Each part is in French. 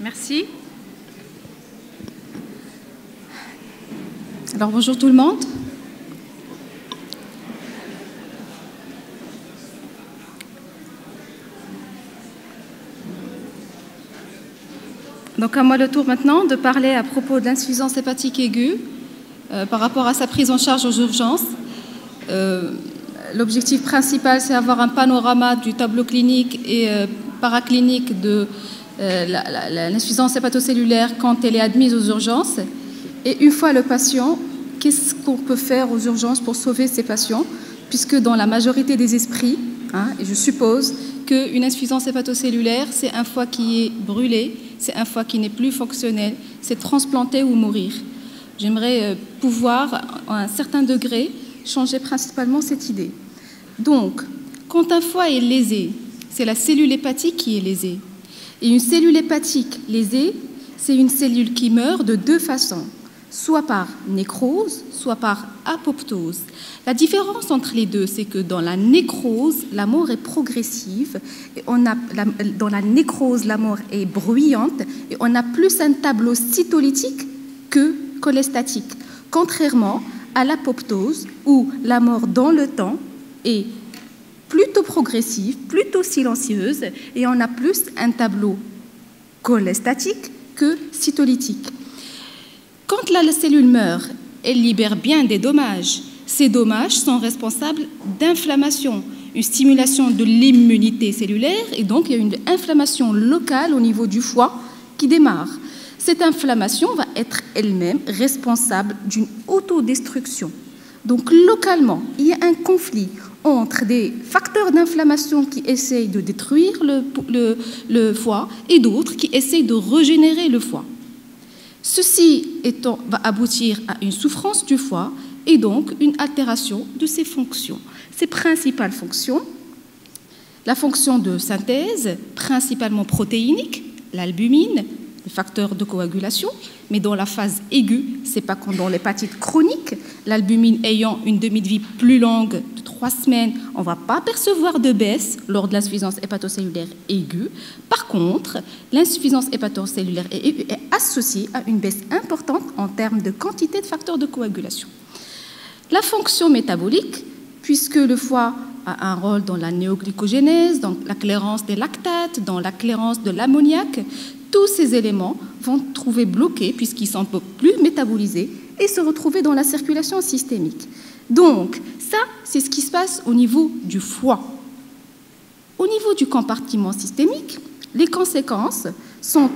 Merci. Alors bonjour tout le monde. Donc à moi le tour maintenant de parler à propos de l'insuffisance hépatique aiguë par rapport à sa prise en charge aux urgences. L'objectif principal, c'est avoir un panorama du tableau clinique et paraclinique de l'insuffisance hépatocellulaire quand elle est admise aux urgences. Et une fois le patient, qu'est-ce qu'on peut faire aux urgences pour sauver ces patients, puisque dans la majorité des esprits, et je suppose qu'une insuffisance hépatocellulaire, c'est un foie qui est brûlé, c'est un foie qui n'est plus fonctionnel, c'est transplanter ou mourir. J'aimerais pouvoir, à un certain degré, changer principalement cette idée. Donc, quand un foie est lésé, c'est la cellule hépatique qui est lésée. Et une cellule hépatique lésée, c'est une cellule qui meurt de deux façons, soit par nécrose, soit par apoptose. La différence entre les deux, c'est que dans la nécrose, la mort est progressive, et dans la nécrose, la mort est bruyante, et on a plus un tableau cytolytique que cholestatique, contrairement à l'apoptose, où la mort dans le temps est plutôt progressive, plutôt silencieuse, et on a plus un tableau cholestatique que cytolytique. Quand la cellule meurt, elle libère bien des dommages. Ces dommages sont responsables d'inflammation, une stimulation de l'immunité cellulaire, et donc il y a une inflammation locale au niveau du foie qui démarre. Cette inflammation va être elle-même responsable d'une autodestruction. Donc localement, il y a un conflit entre des facteurs d'inflammation qui essayent de détruire le foie et d'autres qui essayent de régénérer le foie. Ceci va aboutir à une souffrance du foie et donc une altération de ses fonctions. Ses principales fonctions, la fonction de synthèse, principalement protéinique, l'albumine, les facteurs de coagulation, mais dans la phase aiguë, ce n'est pas comme dans l'hépatite chronique, l'albumine ayant une demi-vie plus longue de 3 semaines, on ne va pas percevoir de baisse lors de l'insuffisance hépatocellulaire aiguë. Par contre, l'insuffisance hépatocellulaire aiguë est associée à une baisse importante en termes de quantité de facteurs de coagulation. La fonction métabolique, puisque le foie a un rôle dans la néoglycogénèse, dans la clairance des lactates, dans la clairance de l'ammoniac, tous ces éléments vont trouver bloqués puisqu'ils sont un peu plus métabolisés et se retrouver dans la circulation systémique. Donc, ça, c'est ce qui se passe au niveau du foie. Au niveau du compartiment systémique, les conséquences sont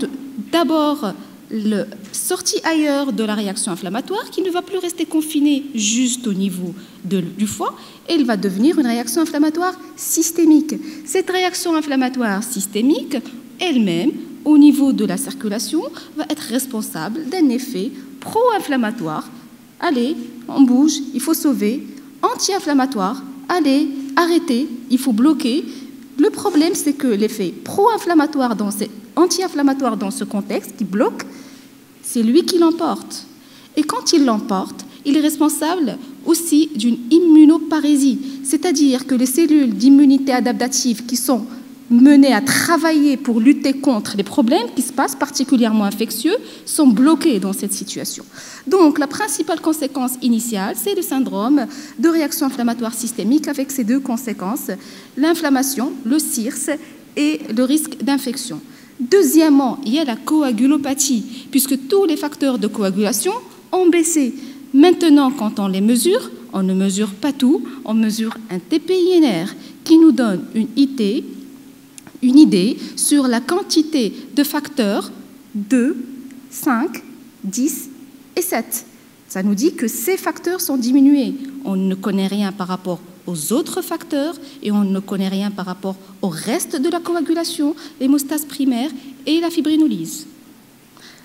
d'abord la sortie ailleurs de la réaction inflammatoire qui ne va plus rester confinée juste au niveau du foie, elle va devenir une réaction inflammatoire systémique. Cette réaction inflammatoire systémique, elle-même, au niveau de la circulation, va être responsable d'un effet pro-inflammatoire. Allez, on bouge, il faut sauver. Anti-inflammatoire, allez, arrêtez, il faut bloquer. Le problème, c'est que l'effet pro-inflammatoire, anti-inflammatoire dans ce contexte qui bloque, c'est lui qui l'emporte. Et quand il l'emporte, il est responsable aussi d'une immunoparésie, c'est-à-dire que les cellules d'immunité adaptative qui sont menées à travailler pour lutter contre les problèmes qui se passent, particulièrement infectieux, sont bloqués dans cette situation. Donc, la principale conséquence initiale, c'est le syndrome de réaction inflammatoire systémique avec ces deux conséquences, l'inflammation, le CIRS et le risque d'infection. Deuxièmement, il y a la coagulopathie, puisque tous les facteurs de coagulation ont baissé. Maintenant, quand on les mesure, on ne mesure pas tout, on mesure un TPINR qui nous donne une idée sur la quantité de facteurs 2, 5, 10 et 7. Ça nous dit que ces facteurs sont diminués. On ne connaît rien par rapport aux autres facteurs et on ne connaît rien par rapport au reste de la coagulation, l'hémostase primaire et la fibrinolyse.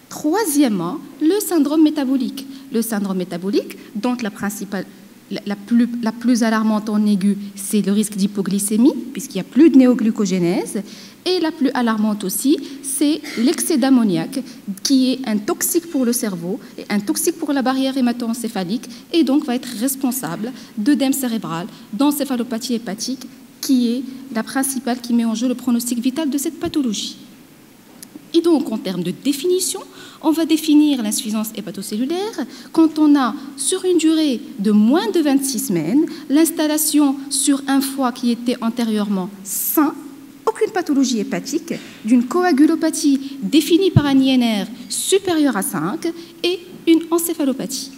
Troisièmement, le syndrome métabolique. Le syndrome métabolique, dont la plus alarmante en aigu, c'est le risque d'hypoglycémie, puisqu'il n'y a plus de néoglucogénèse. Et la plus alarmante aussi, c'est l'excès d'ammoniac, qui est un toxique pour le cerveau et un toxique pour la barrière hémato-encéphalique, et donc va être responsable d'œdème cérébral, d'encéphalopathie hépatique, qui est la principale qui met en jeu le pronostic vital de cette pathologie. Et donc, en termes de définition, on va définir l'insuffisance hépatocellulaire quand on a, sur une durée de moins de 26 semaines, l'installation sur un foie qui était antérieurement sain, aucune pathologie hépatique, d'une coagulopathie définie par un INR supérieur à 5 et une encéphalopathie.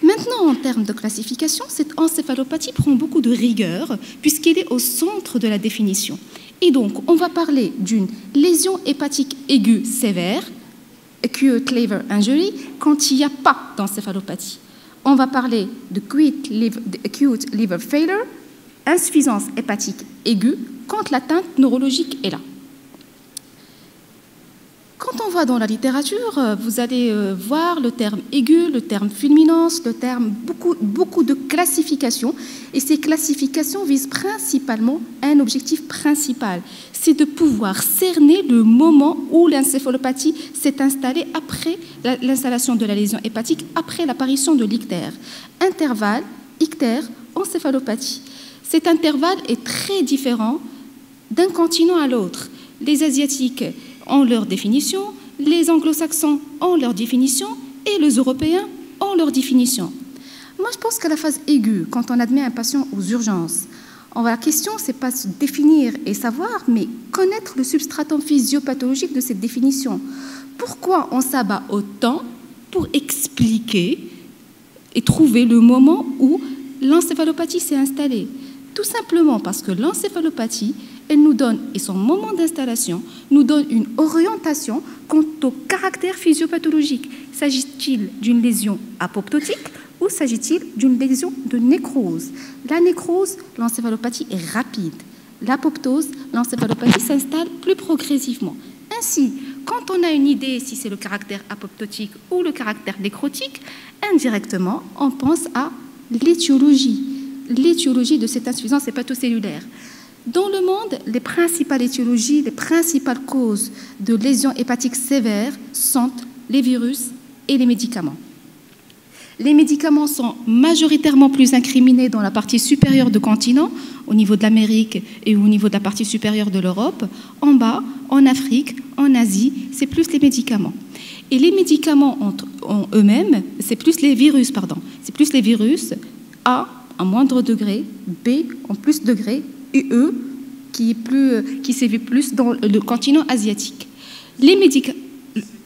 Maintenant, en termes de classification, cette encéphalopathie prend beaucoup de rigueur puisqu'elle est au centre de la définition. Et donc, on va parler d'une lésion hépatique aiguë sévère, acute liver injury, quand il n'y a pas d'encéphalopathie. On va parler de acute liver failure, insuffisance hépatique aiguë, quand l'atteinte neurologique est là. Quand on va dans la littérature, vous allez voir le terme aigu, le terme fulminance, le terme beaucoup de classifications. Et ces classifications visent principalement un objectif principal, c'est de pouvoir cerner le moment où l'encéphalopathie s'est installée après l'installation de la lésion hépatique, après l'apparition de l'ictère. Intervalle, ictère, encéphalopathie. Cet intervalle est très différent d'un continent à l'autre. Les Asiatiques ont leur définition, les Anglo-Saxons ont leur définition et les Européens ont leur définition. Moi, je pense qu'à la phase aiguë, quand on admet un patient aux urgences, la question, ce n'est pas se définir et savoir, mais connaître le substratum physiopathologique de cette définition. Pourquoi on s'abat autant pour expliquer et trouver le moment où l'encéphalopathie s'est installée? Tout simplement parce que l'encéphalopathie, elle nous donne, et son moment d'installation, nous donne une orientation quant au caractère physiopathologique. S'agit-il d'une lésion apoptotique ou s'agit-il d'une lésion de nécrose? La nécrose, l'encéphalopathie est rapide. L'apoptose, l'encéphalopathie s'installe plus progressivement. Ainsi, quand on a une idée si c'est le caractère apoptotique ou le caractère nécrotique, indirectement, on pense à l'étiologie de cette insuffisance hépatocellulaire. Dans le monde, les principales étiologies, les principales causes de lésions hépatiques sévères sont les virus et les médicaments. Les médicaments sont majoritairement plus incriminés dans la partie supérieure du continent, au niveau de l'Amérique et au niveau de la partie supérieure de l'Europe. En bas, en Afrique, en Asie, c'est plus les médicaments. Et les médicaments en eux-mêmes, c'est plus les virus, c'est plus les virus A en moindre degré, B en plus degré, et E qui sévit plus dans le continent asiatique. Les médicaments,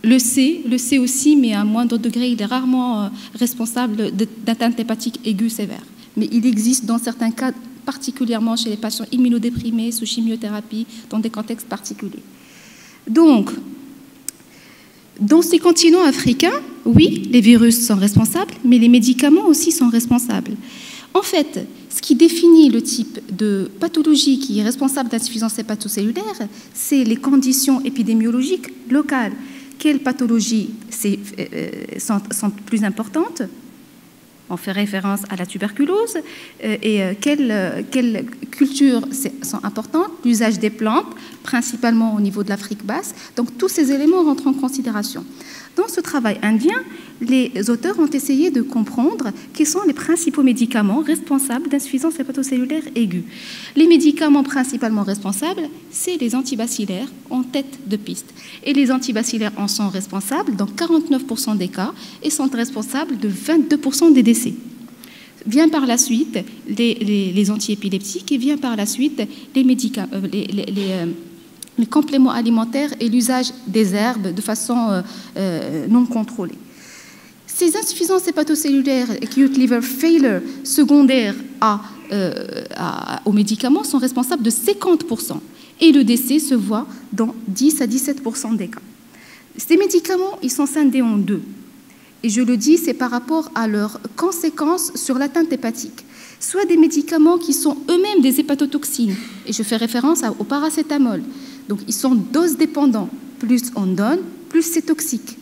le C aussi, mais à moindre degré, il est rarement responsable d'atteinte hépatique aiguë sévère. Mais il existe dans certains cas, particulièrement chez les patients immunodéprimés, sous chimiothérapie, dans des contextes particuliers. Donc, dans ces continents africains, oui, les virus sont responsables, mais les médicaments aussi sont responsables. En fait, ce qui définit le type de pathologie qui est responsable d'insuffisance hépatocellulaire, c'est les conditions épidémiologiques locales. Quelles pathologies sont plus importantes? On fait référence à la tuberculose. Et quelles cultures sont importantes? L'usage des plantes, principalement au niveau de l'Afrique basse. Donc, tous ces éléments rentrent en considération. Dans ce travail indien, les auteurs ont essayé de comprendre quels sont les principaux médicaments responsables d'insuffisance hépatocellulaire aiguë. Les médicaments principalement responsables, c'est les antibacillaires en tête de piste. Et les antibacillaires en sont responsables dans 49% des cas et sont responsables de 22% des décès. Vient par la suite les antiépileptiques et vient par la suite les compléments alimentaires et l'usage des herbes de façon non contrôlée. Ces insuffisances hépatocellulaires, acute liver failure, secondaires aux médicaments, sont responsables de 50%. Et le décès se voit dans 10 à 17% des cas. Ces médicaments, ils sont scindés en deux. Et je le dis, c'est par rapport à leurs conséquences sur l'atteinte hépatique. Soit des médicaments qui sont eux-mêmes des hépatotoxines. Et je fais référence au paracétamol. Donc, ils sont dose dépendants. Plus on donne, plus c'est toxique.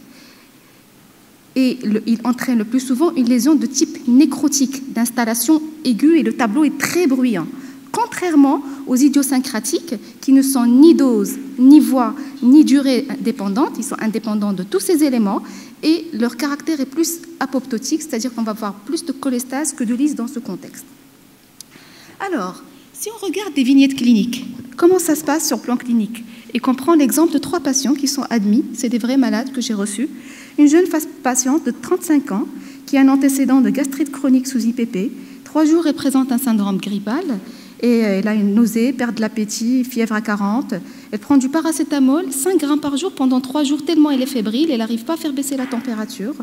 Et il entraîne le plus souvent une lésion de type nécrotique, d'installation aiguë, et le tableau est très bruyant. Contrairement aux idiosyncratiques, qui ne sont ni dose, ni voie, ni durée dépendantes, ils sont indépendants de tous ces éléments, et leur caractère est plus apoptotique, c'est-à-dire qu'on va avoir plus de cholestase que de lyse dans ce contexte. Alors, si on regarde des vignettes cliniques, comment ça se passe sur le plan clinique? et comprend l'exemple de 3 patients qui sont admis, c'est des vrais malades que j'ai reçus. Une jeune patiente de 35 ans qui a un antécédent de gastrite chronique sous IPP. 3 jours, elle présente un syndrome grippal et elle a une nausée, perte de l'appétit, fièvre à 40. Elle prend du paracétamol, 5 grammes par jour pendant 3 jours, tellement elle est fébrile, elle n'arrive pas à faire baisser la température.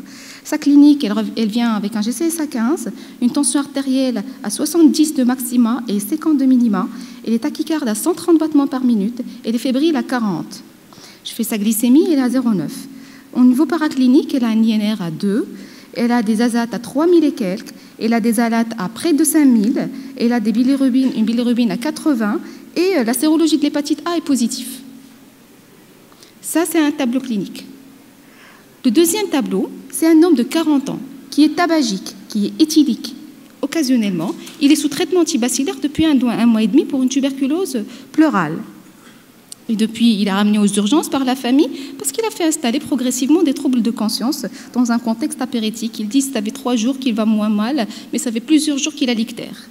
Sa clinique, elle vient avec un GCS à 15, une tension artérielle à 70 de maxima et 50 de minima. Elle est tachycarde à 130 battements par minute, elle est fébrile à 40. Je fais sa glycémie, elle est à 0,9. Au niveau paraclinique, elle a un INR à 2, elle a des azates à 3000 et quelques, elle a des alates à près de 5000, elle a une bilirubine à 80 et la sérologie de l'hépatite A est positive. Ça, c'est un tableau clinique. Le deuxième tableau, c'est un homme de 40 ans qui est tabagique, qui est éthylique. Occasionnellement, il est sous traitement antibacillaire depuis un mois et demi pour une tuberculose pleurale. Et depuis, il est ramené aux urgences par la famille parce qu'il a fait installer progressivement des troubles de conscience dans un contexte apéritique. Il dit que ça fait 3 jours qu'il va moins mal, mais ça fait plusieurs jours qu'il a l'ictère.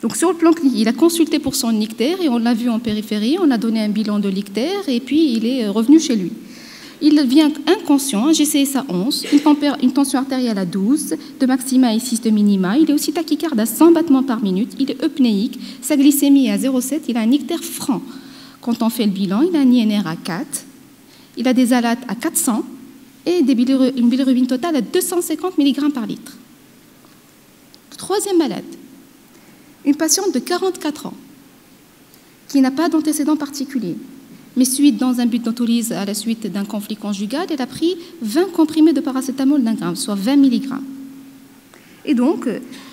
Donc sur le plan clinique, il a consulté pour son ictère et on l'a vu en périphérie, on a donné un bilan de l'ictère et puis il est revenu chez lui. Il vient inconscient, un GCS à 11, une tension artérielle à 12, de maxima et 6 de minima. Il est aussi tachycarde à 100 battements par minute, il est eupnéique, sa glycémie est à 0,7, il a un ictère franc. Quand on fait le bilan, il a un INR à 4, il a des alates à 400 et une bilirubine totale à 250 mg par litre. Troisième malade, une patiente de 44 ans qui n'a pas d'antécédent particulier, mais suite dans un but d'autolyse à la suite d'un conflit conjugal, elle a pris 20 comprimés de paracétamol d'1 gramme, soit 20 mg. Et donc,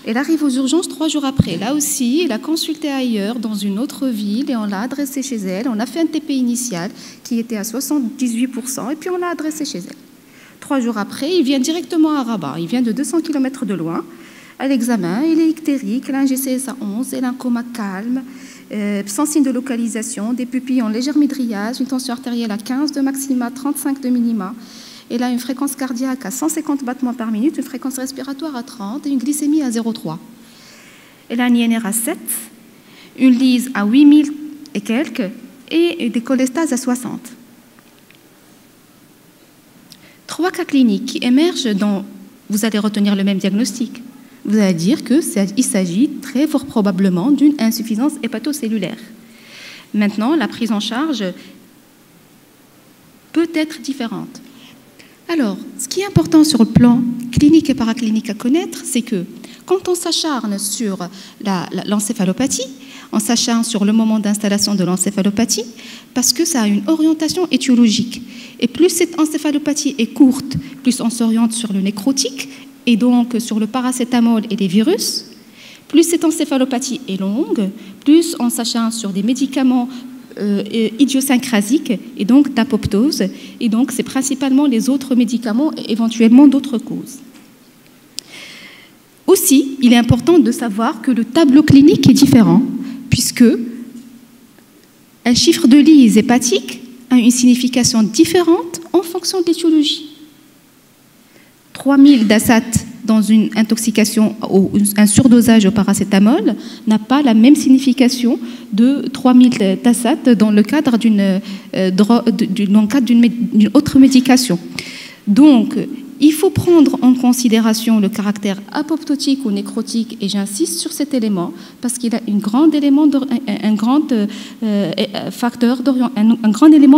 elle arrive aux urgences 3 jours après. Là aussi, elle a consulté ailleurs, dans une autre ville, et on l'a adressée chez elle. On a fait un TP initial qui était à 78%, et puis on l'a adressée chez elle. 3 jours après, il vient directement à Rabat. Il vient de 200 km de loin. À l'examen, il est ictérique, elle a un GCS à 11, elle a un coma calme, sans signe de localisation, des pupilles en légère midriase, une tension artérielle à 15 de maxima, 35 de minima. Elle a une fréquence cardiaque à 150 battements par minute, une fréquence respiratoire à 30 et une glycémie à 0,3. Elle a un INR à 7, une lyse à 8000 et quelques et des cholestases à 60. 3 cas cliniques qui émergent dont vous allez retenir le même diagnostic. Vous allez dire qu'il s'agit très fort probablement d'une insuffisance hépatocellulaire. Maintenant, la prise en charge peut être différente. Alors, ce qui est important sur le plan clinique et paraclinique à connaître, c'est que quand on s'acharne sur l'encéphalopathie, on s'acharne sur le moment d'installation de l'encéphalopathie parce que ça a une orientation étiologique. Et plus cette encéphalopathie est courte, plus on s'oriente sur le nécrotique et donc sur le paracétamol et les virus. Plus cette encéphalopathie est longue, plus on s'acharne sur des médicaments idiosyncrasiques et donc d'apoptose. Et donc, c'est principalement les autres médicaments et éventuellement d'autres causes. Aussi, il est important de savoir que le tableau clinique est différent puisque un chiffre de lyse hépatique a une signification différente en fonction de l'étiologie. 3000 d'ASAT dans une intoxication ou un surdosage au paracétamol n'a pas la même signification de 3000 d'ASAT dans le cadre d'une autre médication. Donc, il faut prendre en considération le caractère apoptotique ou nécrotique, et j'insiste sur cet élément parce qu'il a un grand élément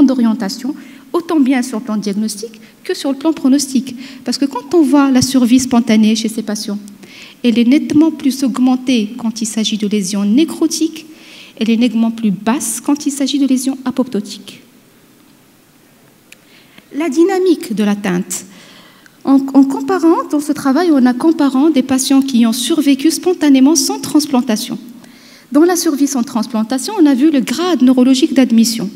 d'orientation, autant bien sur le plan diagnostique que sur le plan pronostic. Parce que quand on voit la survie spontanée chez ces patients, elle est nettement plus augmentée quand il s'agit de lésions nécrotiques, elle est nettement plus basse quand il s'agit de lésions apoptotiques. La dynamique de l'atteinte. En comparant, dans ce travail, on a comparé des patients qui ont survécu spontanément sans transplantation. Dans la survie sans transplantation, on a vu le grade neurologique d'admission.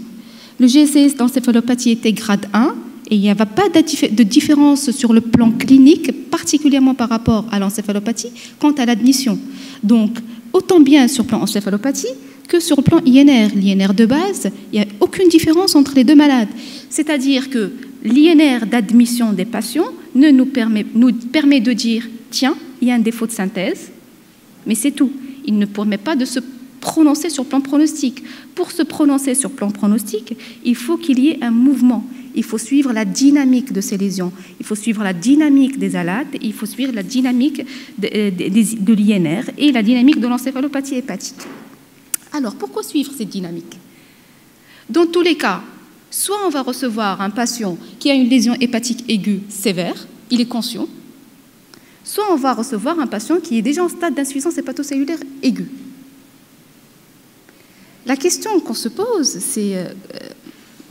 Le GCS d'encéphalopathie était grade 1 et il n'y avait pas de différence sur le plan clinique, particulièrement par rapport à l'encéphalopathie, quant à l'admission. Donc, autant bien sur le plan encéphalopathie que sur le plan INR. L'INR de base, il n'y a aucune différence entre les deux malades. C'est-à-dire que l'INR d'admission des patients nous permet de dire « tiens, il y a un défaut de synthèse », mais c'est tout. Il ne permet pas de se prononcer sur plan pronostic. Pour se prononcer sur plan pronostic, il faut qu'il y ait un mouvement. Il faut suivre la dynamique de ces lésions. Il faut suivre la dynamique des ALAT, il faut suivre la dynamique de l'INR et la dynamique de l'encéphalopathie hépatique. Alors, pourquoi suivre cette dynamique? Dans tous les cas, soit on va recevoir un patient qui a une lésion hépatique aiguë sévère, il est conscient, soit on va recevoir un patient qui est déjà en stade d'insuffisance hépatocellulaire aiguë. La question qu'on se pose, c'est,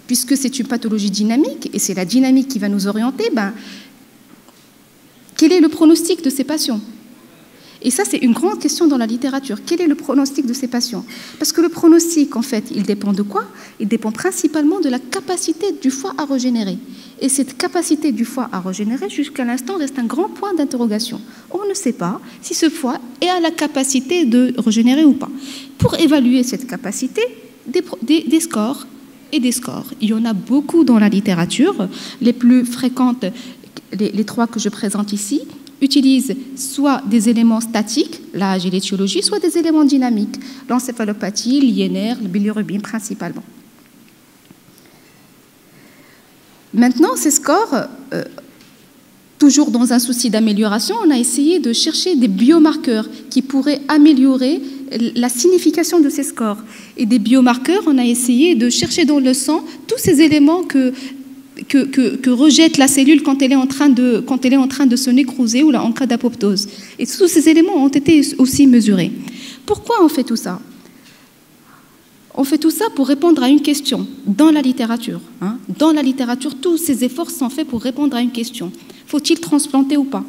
puisque c'est une pathologie dynamique, et c'est la dynamique qui va nous orienter, quel est le pronostic de ces patients? Et ça, c'est une grande question dans la littérature. Quel est le pronostic de ces patients? Parce que le pronostic, en fait, il dépend de quoi? Il dépend principalement de la capacité du foie à régénérer. Et cette capacité du foie à régénérer, jusqu'à l'instant, reste un grand point d'interrogation. On ne sait pas si ce foie est à la capacité de régénérer ou pas. Pour évaluer cette capacité, des scores et des scores. Il y en a beaucoup dans la littérature. Les plus fréquentes, les trois que je présente ici, utilisent soit des éléments statiques, l'âge et l'étiologie, soit des éléments dynamiques, l'encéphalopathie, l'INR, le bilirubin principalement. Maintenant, ces scores, toujours dans un souci d'amélioration, on a essayé de chercher des biomarqueurs qui pourraient améliorer la signification de ces scores. Et des biomarqueurs, on a essayé de chercher dans le sang tous ces éléments que rejette la cellule quand elle est en train de se nécroser ou là, en cas d'apoptose. Et tous ces éléments ont été aussi mesurés. Pourquoi on fait tout ça? On fait tout ça pour répondre à une question dans la littérature. Dans la littérature, tous ces efforts sont faits pour répondre à une question. Faut-il transplanter ou pas?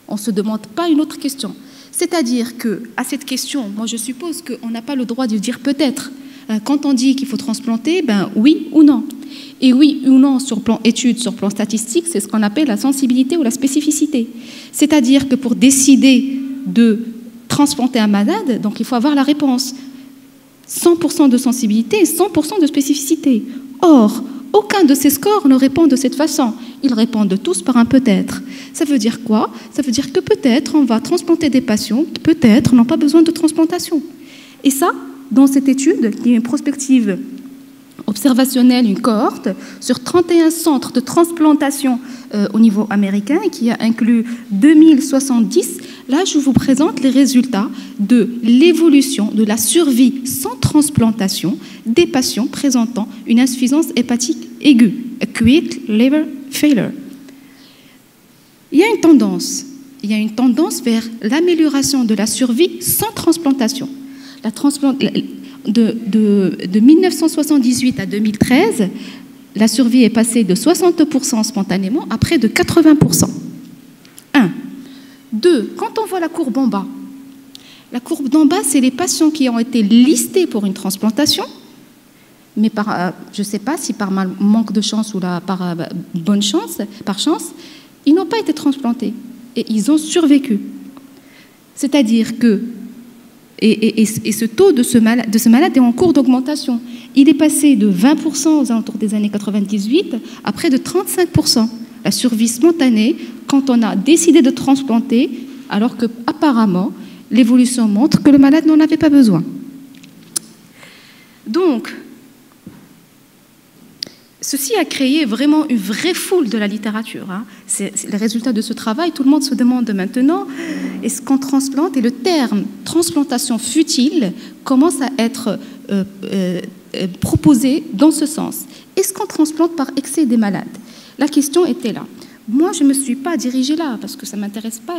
On ne se demande pas une autre question. C'est-à-dire qu'à cette question, moi je suppose qu'on n'a pas le droit de dire peut-être. Quand on dit qu'il faut transplanter, oui ou non. Et oui ou non sur plan étude, sur plan statistique, c'est ce qu'on appelle la sensibilité ou la spécificité. C'est-à-dire que pour décider de transplanter un malade, donc il faut avoir la réponse. 100% de sensibilité et 100% de spécificité. Or, aucun de ces scores ne répond de cette façon. Ils répondent tous par un peut-être. Ça veut dire quoi? Ça veut dire que peut-être on va transplanter des patients qui peut-être n'ont pas besoin de transplantation. Et ça, dans cette étude, qui est une prospective observationnelle, une cohorte, sur 31 centres de transplantation au niveau américain, qui a inclus 2070, là je vous présente les résultats de l'évolution de la survie sans transplantation des patients présentant une insuffisance hépatique aiguë, acute liver failure. Il y a une tendance vers l'amélioration de la survie sans transplantation. De 1978 à 2013, la survie est passée de 60% spontanément à près de 80%. 1. 2. Quand on voit la courbe en bas, la courbe d'en bas, c'est les patients qui ont été listés pour une transplantation, mais je ne sais pas si par manque de chance ou par bonne chance, par chance, ils n'ont pas été transplantés et ils ont survécu. C'est-à-dire que et ce taux de ce malade est en cours d'augmentation. Il est passé de 20% aux alentours des années 98 à près de 35%. La survie spontanée quand on a décidé de transplanter, alors qu'apparemment, l'évolution montre que le malade n'en avait pas besoin. Donc, ceci a créé vraiment une vraie foule de la littérature. C'est le résultat de ce travail. Tout le monde se demande maintenant, est-ce qu'on transplante? Et le terme transplantation futile commence à être proposé dans ce sens. Est-ce qu'on transplante par excès des malades? La question était là. Moi, je ne me suis pas dirigée là, parce que ça ne m'intéresse pas.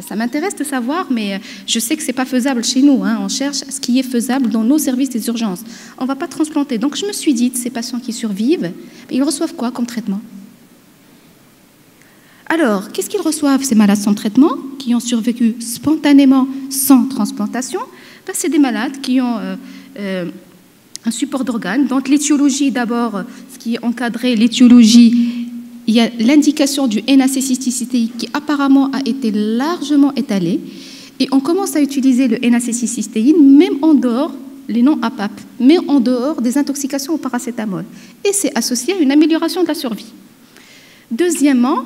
Ça m'intéresse de savoir, mais je sais que ce n'est pas faisable chez nous. On cherche ce qui est faisable dans nos services des urgences. On ne va pas transplanter. Donc, je me suis dit, ces patients qui survivent, ils reçoivent quoi comme traitement? Alors, qu'est-ce qu'ils reçoivent, ces malades sans traitement, qui ont survécu spontanément sans transplantation? C'est des malades qui ont un support d'organes. Donc, l'étiologie, d'abord, ce qui est encadré, l'étiologie, il y a l'indication du NAC6-cystéine qui apparemment a été largement étalée. Et on commence à utiliser le NAC6-cystéine même en dehors, les non-APAP, mais en dehors des intoxications au paracétamol. Et c'est associé à une amélioration de la survie. Deuxièmement,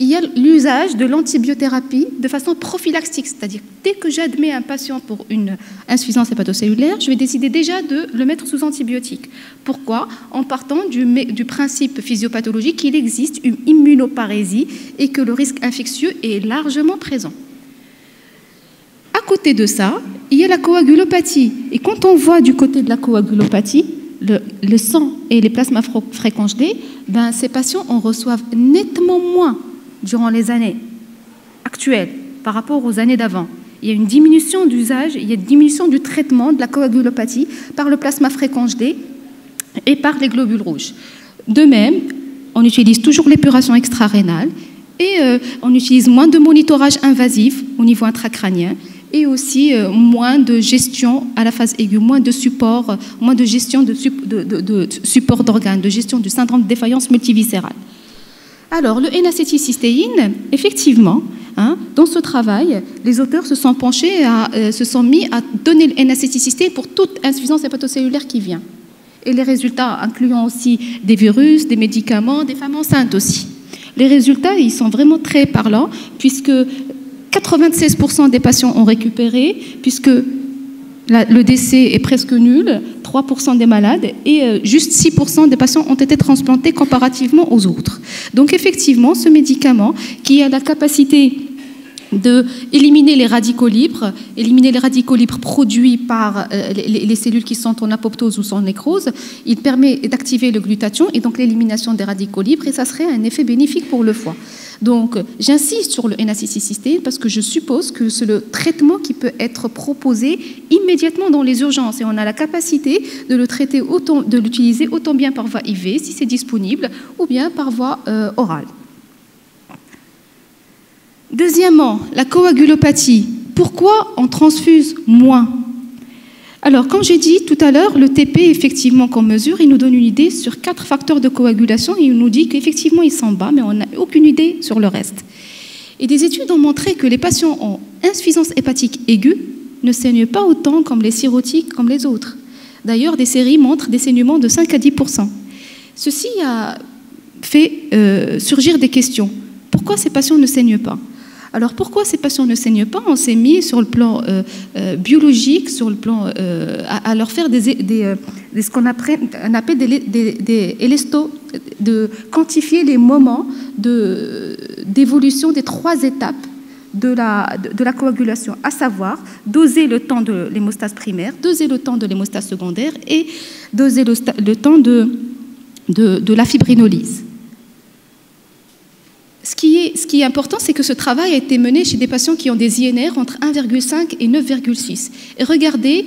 il y a l'usage de l'antibiothérapie de façon prophylactique, c'est-à-dire dès que j'admets un patient pour une insuffisance hépatocellulaire, je vais décider déjà de le mettre sous antibiotique. Pourquoi? En partant du principe physiopathologique qu'il existe une immunoparésie et que le risque infectieux est largement présent. À côté de ça, il y a la coagulopathie. Et quand on voit du côté de la coagulopathie, le sang et les plasmas fréquents-gelés, ben, ces patients en reçoivent nettement moins durant les années actuelles par rapport aux années d'avant. Il y a une diminution d'usage, il y a une diminution du traitement de la coagulopathie par le plasma fréquent-gelé et par les globules rouges. De même, on utilise toujours l'épuration extra-rénale et on utilise moins de monitorage invasif au niveau intracrânien et aussi moins de gestion à la phase aiguë, moins de support, moins de gestion de support d'organes, de gestion du syndrome de défaillance multiviscérale. Alors, le N-acétylcystéine, effectivement, dans ce travail, les auteurs se sont mis à donner le N-acétylcystéine pour toute insuffisance hépatocellulaire qui vient. Et les résultats, incluant aussi des virus, des médicaments, des femmes enceintes aussi. Les résultats, ils sont vraiment très parlants, puisque 96% des patients ont récupéré, puisque le décès est presque nul, 3% des malades, et juste 6% des patients ont été transplantés comparativement aux autres. Donc effectivement, ce médicament qui a la capacité d'éliminer les radicaux libres produits par les cellules qui sont en apoptose ou en nécrose, il permet d'activer le glutathion et donc l'élimination des radicaux libres, et ça serait un effet bénéfique pour le foie. Donc, j'insiste sur le N-acétylcystéine parce que je suppose que c'est le traitement qui peut être proposé immédiatement dans les urgences et on a la capacité de le traiter de l'utiliser autant bien par voie IV si c'est disponible ou bien par voie orale. Deuxièmement, la coagulopathie. Pourquoi on transfuse moins? Alors, comme j'ai dit tout à l'heure, le TP, effectivement, qu'on mesure, il nous donne une idée sur 4 facteurs de coagulation et il nous dit qu'effectivement, ils sont bas, mais on n'a aucune idée sur le reste. Et des études ont montré que les patients en insuffisance hépatique aiguë ne saignent pas autant comme les cirrhotiques, comme les autres. D'ailleurs, des séries montrent des saignements de 5 à 10%. Ceci a fait surgir des questions. Pourquoi ces patients ne saignent pas? Alors pourquoi ces patients ne saignent pas? On s'est mis sur le plan biologique, sur le plan à leur faire ce qu'on appelle des élestos, de quantifier les moments d'évolution des 3 étapes de la coagulation, à savoir doser le temps de l'hémostase primaire, doser le temps de l'hémostase secondaire et doser le temps de la fibrinolyse. Ce qui est important, c'est que ce travail a été mené chez des patients qui ont des INR entre 1,5 et 9,6. Et regardez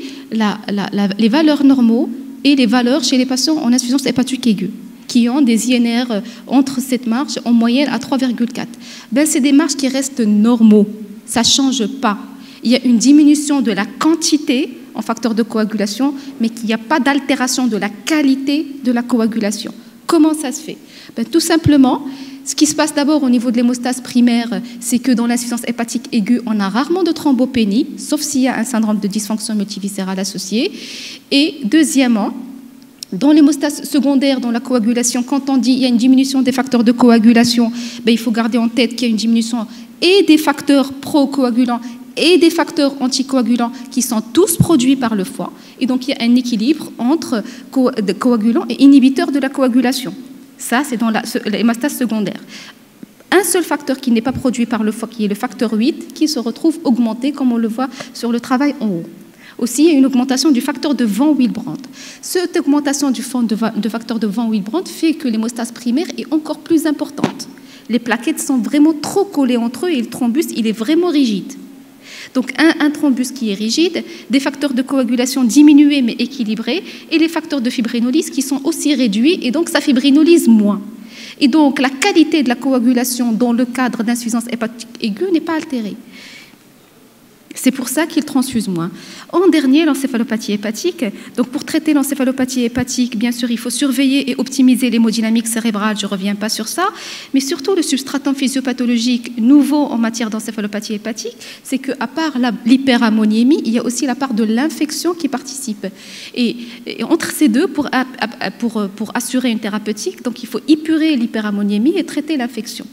les valeurs normaux et les valeurs chez les patients en insuffisance hépatique aiguë, qui ont des INR entre cette marge en moyenne à 3,4. Ben, c'est des marges qui restent normaux, ça ne change pas. Il y a une diminution de la quantité en facteur de coagulation, mais qu'il n'y a pas d'altération de la qualité de la coagulation. Comment ça se fait? Ben, tout simplement, ce qui se passe d'abord au niveau de l'hémostase primaire, c'est que dans l'insuffisance hépatique aiguë, on a rarement de thrombopénie, sauf s'il y a un syndrome de dysfonction multiviscérale associé. Et deuxièmement, dans l'hémostase secondaire, dans la coagulation, quand on dit qu'il y a une diminution des facteurs de coagulation, ben, il faut garder en tête qu'il y a une diminution et des facteurs procoagulants et des facteurs anticoagulants qui sont tous produits par le foie. Et donc, il y a un équilibre entre coagulants et inhibiteurs de la coagulation. Ça, c'est dans l'hémostase secondaire. Un seul facteur qui n'est pas produit par le foie, qui est le facteur 8, qui se retrouve augmenté, comme on le voit sur le travail en haut. Aussi, il y a une augmentation du facteur de Van Willebrand. Cette augmentation du facteur de Van Willebrand fait que l'hémostase primaire est encore plus importante. Les plaquettes sont vraiment trop collées entre eux et le thrombus, il est vraiment rigide. Donc un thrombus qui est rigide, des facteurs de coagulation diminués mais équilibrés, et les facteurs de fibrinolyse qui sont aussi réduits, et donc ça fibrinolyse moins. Et donc la qualité de la coagulation dans le cadre d'insuffisance hépatique aiguë n'est pas altérée. C'est pour ça qu'ils transfusent moins. En dernier, l'encéphalopathie hépatique. Donc pour traiter l'encéphalopathie hépatique, bien sûr, il faut surveiller et optimiser l'hémodynamique cérébrale, je ne reviens pas sur ça, mais surtout le substratum physiopathologique nouveau en matière d'encéphalopathie hépatique, c'est qu'à part l'hyperammoniémie, il y a aussi la part de l'infection qui participe. Et entre ces deux, pour assurer une thérapeutique, donc il faut épurer l'hyperammoniémie et traiter l'infection.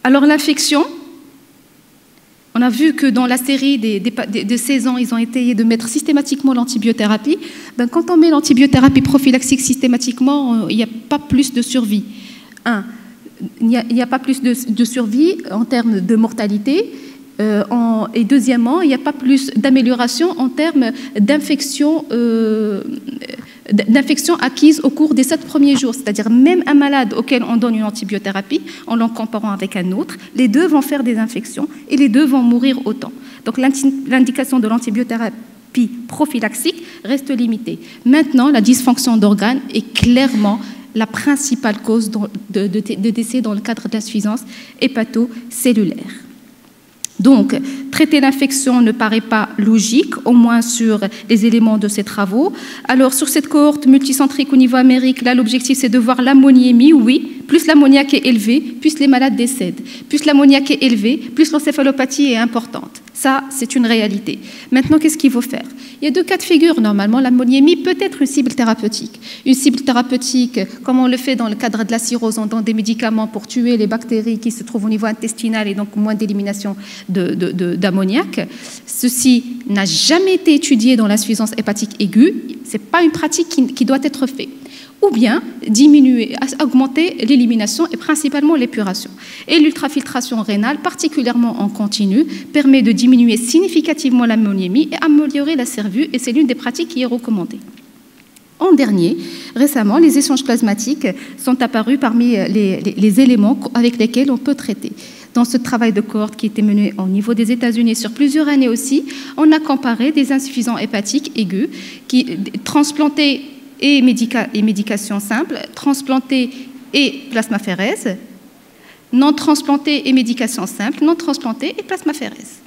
Alors l'infection, on a vu que dans la série de 16 ans, ils ont essayé de mettre systématiquement l'antibiothérapie. Ben, quand on met l'antibiothérapie prophylaxique systématiquement, il n'y a pas plus de survie. Il n'y a pas plus de survie en termes de mortalité. Et deuxièmement, il n'y a pas plus d'amélioration en termes d'infection acquise au cours des 7 premiers jours. C'est-à-dire même un malade auquel on donne une antibiothérapie, en l'en comparant avec un autre, les deux vont faire des infections et les deux vont mourir autant. Donc l'indication de l'antibiothérapie prophylaxique reste limitée. Maintenant, la dysfonction d'organes est clairement la principale cause de décès dans le cadre de l'insuffisance hépatocellulaire. Donc, traiter l'infection ne paraît pas logique, au moins sur les éléments de ces travaux. Alors, sur cette cohorte multicentrique au niveau Amérique, là, l'objectif, c'est de voir l'ammoniémie, oui. Plus l'ammoniaque est élevé, plus les malades décèdent. Plus l'ammoniaque est élevé, plus l'encéphalopathie est importante. Ça, c'est une réalité. Maintenant, qu'est-ce qu'il faut faire? Il y a 2 cas de figure, normalement. L'ammoniémie peut être une cible thérapeutique. Une cible thérapeutique, comme on le fait dans le cadre de la cirrhose, en donnant des médicaments pour tuer les bactéries qui se trouvent au niveau intestinal et donc moins d'élimination d'ammoniaque. Ceci n'a jamais été étudié dans l'insuffisance hépatique aiguë. Ce n'est pas une pratique qui doit être faite. Ou bien diminuer, augmenter l'élimination et principalement l'épuration. Et l'ultrafiltration rénale, particulièrement en continu, permet de diminuer significativement l'ammoniémie et améliorer la cervue, et c'est l'une des pratiques qui est recommandée. En dernier, récemment, les échanges plasmatiques sont apparus parmi les éléments avec lesquels on peut traiter. Dans ce travail de cohorte qui était mené au niveau des États-Unis sur plusieurs années aussi, on a comparé des insuffisants hépatiques aigus qui transplantés et médication simple, transplantés et plasmaphérèse, non transplantés et médication simple, non transplantés et plasmaphérèse.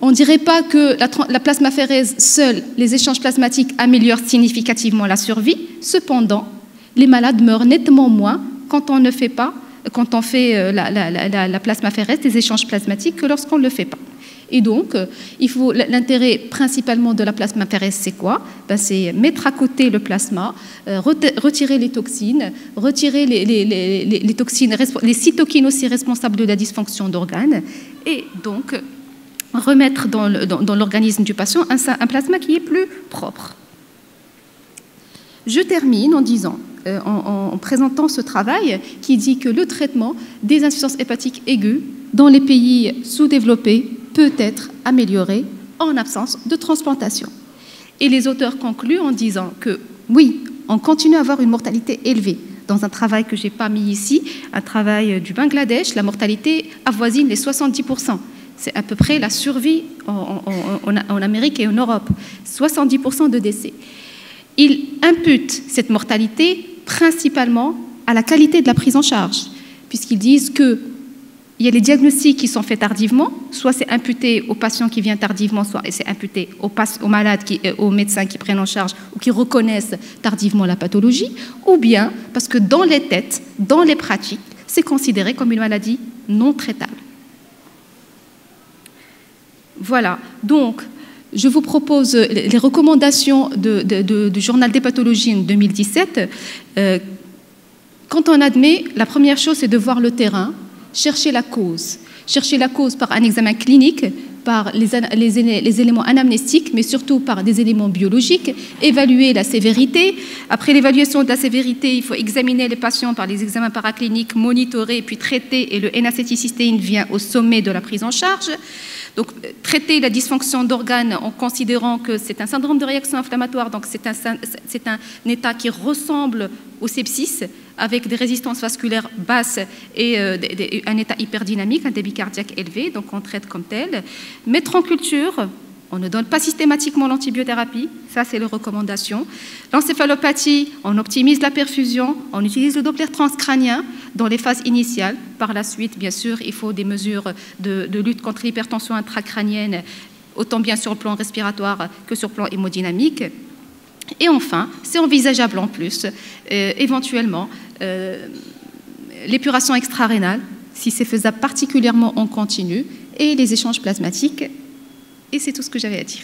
On ne dirait pas que la plasmaphérèse seule, les échanges plasmatiques améliorent significativement la survie. Cependant, les malades meurent nettement moins quand on ne fait pas, quand on fait la plasmaphérèse, des échanges plasmatiques, que lorsqu'on ne le fait pas. Et donc, l'intérêt principalement de la plasmaphérèse, c'est quoi? C'est mettre à côté le plasma, retirer les toxines, retirer les toxines, les cytokines aussi responsables de la dysfonction d'organes, et donc remettre dans l'organisme du patient un plasma qui est plus propre. Je termine en disant, en présentant ce travail qui dit que le traitement des insuffisances hépatiques aiguës dans les pays sous-développés peut être amélioré en absence de transplantation. Et les auteurs concluent en disant que oui, on continue à avoir une mortalité élevée. Dans un travail que je n'ai pas mis ici, un travail du Bangladesh, la mortalité avoisine les 70%. C'est à peu près la survie en Amérique et en Europe. 70% de décès. Ils imputent cette mortalité principalement à la qualité de la prise en charge, puisqu'ils disent que il y a les diagnostics qui sont faits tardivement, soit c'est imputé au patient qui vient tardivement, soit c'est imputé aux malades, aux médecins qui prennent en charge ou qui reconnaissent tardivement la pathologie, ou bien parce que dans les têtes, dans les pratiques, c'est considéré comme une maladie non traitable. Voilà, donc je vous propose les recommandations du journal des pathologies en 2017. Quand on admet, la première chose, c'est de voir le terrain, chercher la cause. Chercher la cause par un examen clinique, par les éléments anamnestiques, mais surtout par des éléments biologiques, évaluer la sévérité. Après l'évaluation de la sévérité, il faut examiner les patients par les examens paracliniques, monitorer, puis traiter, et le N-acétylcystéine vient au sommet de la prise en charge. Donc, traiter la dysfonction d'organes en considérant que c'est un syndrome de réaction inflammatoire, donc c'est un état qui ressemble au sepsis, avec des résistances vasculaires basses et un état hyperdynamique, un débit cardiaque élevé, donc on traite comme tel. Mettre en culture, on ne donne pas systématiquement l'antibiothérapie, ça c'est les recommandations. L'encéphalopathie, on optimise la perfusion, on utilise le Doppler transcrânien dans les phases initiales. Par la suite, bien sûr, il faut des mesures de lutte contre l'hypertension intracrânienne, autant bien sur le plan respiratoire que sur le plan hémodynamique. Et enfin, c'est envisageable en plus, éventuellement, l'épuration extra-rénale, si c'est faisable particulièrement en continu, et les échanges plasmatiques. Et c'est tout ce que j'avais à dire.